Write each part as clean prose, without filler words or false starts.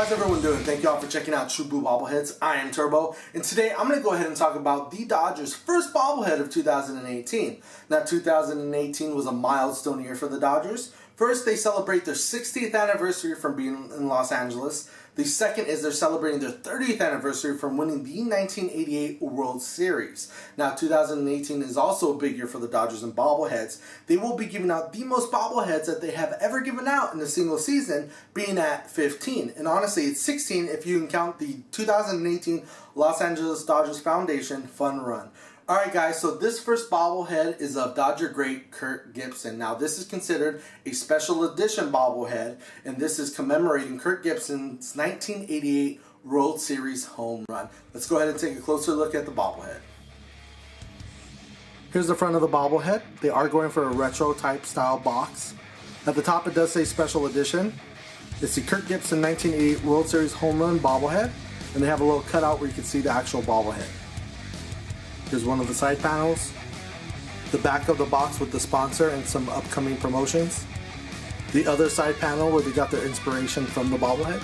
How's everyone doing? Thank you all for checking out True Blue Bobbleheads. I am Turbo, and today I'm going to go ahead and talk about the Dodgers' first bobblehead of 2018. Now, 2018 was a milestone year for the Dodgers. First, they celebrate their 60th anniversary from being in Los Angeles. The second is they're celebrating their 30th anniversary from winning the 1988 World Series. Now, 2018 is also a big year for the Dodgers and bobbleheads. They will be giving out the most bobbleheads that they have ever given out in a single season, being at 15. And honestly, it's 16 if you can count the 2018 Los Angeles Dodgers Foundation Fun Run. Alright guys, so this first bobblehead is of Dodger great Kirk Gibson. Now this is considered a special edition bobblehead, and this is commemorating Kirk Gibson's 1988 World Series home run. Let's go ahead and take a closer look at the bobblehead. Here's the front of the bobblehead. They are going for a retro type style box. At the top it does say special edition. It's the Kirk Gibson 1988 World Series home run bobblehead, and they have a little cutout where you can see the actual bobblehead. Here's one of the side panels, the back of the box with the sponsor and some upcoming promotions, the other side panel where they got their inspiration from the bobblehead.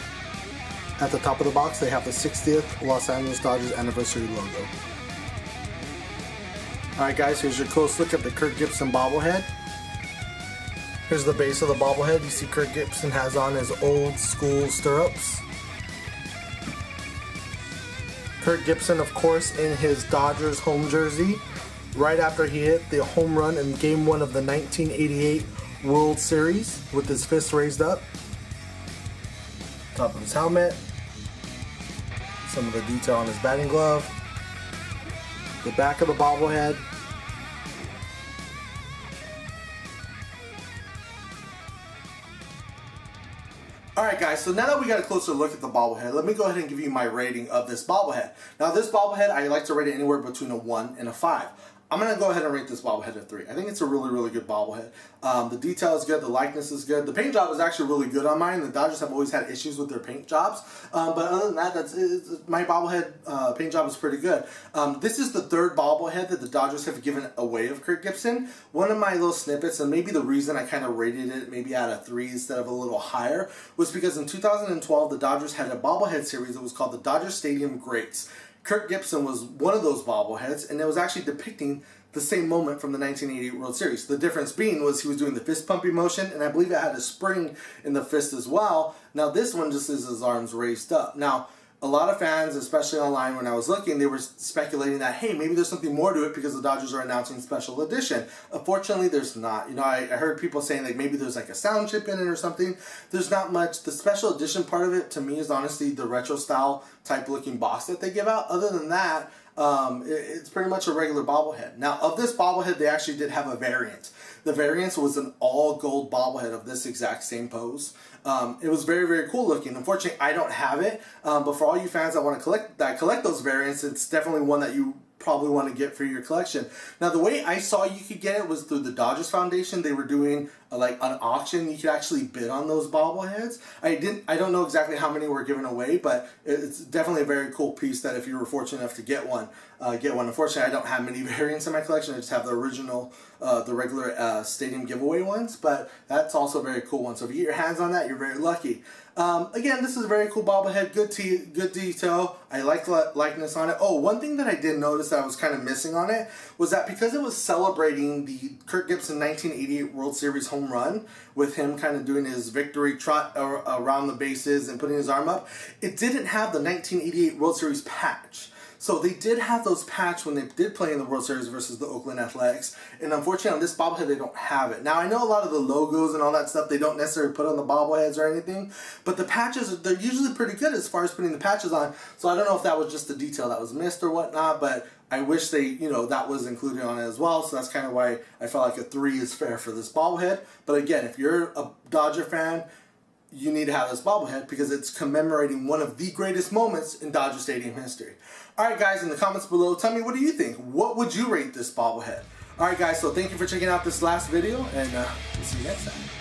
At the top of the box they have the 60th Los Angeles Dodgers anniversary logo. Alright guys, here's your close look at the Kirk Gibson bobblehead. Here's the base of the bobblehead. You see Kirk Gibson has on his old school stirrups. Kirk Gibson, of course, in his Dodgers home jersey, right after he hit the home run in Game 1 of the 1988 World Series with his fist raised up. Top of his helmet. Some of the detail on his batting glove. The back of the bobblehead. Alright guys, so now that we got a closer look at the bobblehead, let me go ahead and give you my rating of this bobblehead. Now this bobblehead, I like to rate it anywhere between a 1 and a 5. I'm going to go ahead and rate this bobblehead a 3. I think it's a really good bobblehead. The detail is good, the likeness is good. The paint job is actually really good on mine. The Dodgers have always had issues with their paint jobs. But other than that, my bobblehead paint job is pretty good. This is the third bobblehead that the Dodgers have given away of Kirk Gibson. One of my little snippets, and maybe the reason I kind of rated it maybe at a 3 instead of a little higher, was because in 2012, the Dodgers had a bobblehead series that was called the Dodger Stadium Greats. Kirk Gibson was one of those bobbleheads, and it was actually depicting the same moment from the 1988 World Series. The difference being was he was doing the fist pumping motion, and I believe it had a spring in the fist as well. Now this one just is his arms raised up. Now, a lot of fans, especially online when I was looking, they were speculating that, hey, maybe there's something more to it because the Dodgers are announcing special edition. Unfortunately, there's not. You know, I heard people saying like maybe there's like a sound chip in it or something. There's not much. The special edition part of it, to me, is honestly the retro style type looking box that they give out. Other than that, it's pretty much a regular bobblehead. Now, of this bobblehead, they actually did have a variant. The variant was an all-gold bobblehead of this exact same pose. It was very cool looking. Unfortunately, I don't have it, but for all you fans that want to collect those variants, it's definitely one that you probably want to get for your collection. Now, the way I saw you could get it was through the Dodgers Foundation. They were doing like an auction. You could actually bid on those bobbleheads. I don't know exactly how many were given away, but it's definitely a very cool piece that if you were fortunate enough to get one, get one. Unfortunately, I don't have many variants in my collection. I just have the original, the regular stadium giveaway ones, but that's also a very cool one. So if you get your hands on that, you're very lucky. Again, this is a very cool bobblehead, good detail. I like the likeness on it. Oh, one thing that I did notice that I was kind of missing on it was that because it was celebrating the Kirk Gibson 1988 World Series home run, with him kind of doing his victory trot around the bases and putting his arm up, it didn't have the 1988 World Series patch. So they did have those patch when they did play in the World Series versus the Oakland Athletics, and unfortunately on this bobblehead they don't have it. Now I know a lot of the logos and all that stuff they don't necessarily put on the bobbleheads or anything, but the patches, they're usually pretty good as far as putting the patches on, so I don't know if that was just the detail that was missed or whatnot, but I wish they, you know, that was included on it as well, so that's kind of why I felt like a 3 is fair for this bobblehead. But again, if you're a Dodger fan, you need to have this bobblehead because it's commemorating one of the greatest moments in Dodger Stadium history. Alright guys, in the comments below, tell me, what do you think? What would you rate this bobblehead? Alright guys, so thank you for checking out this last video, and we'll see you next time.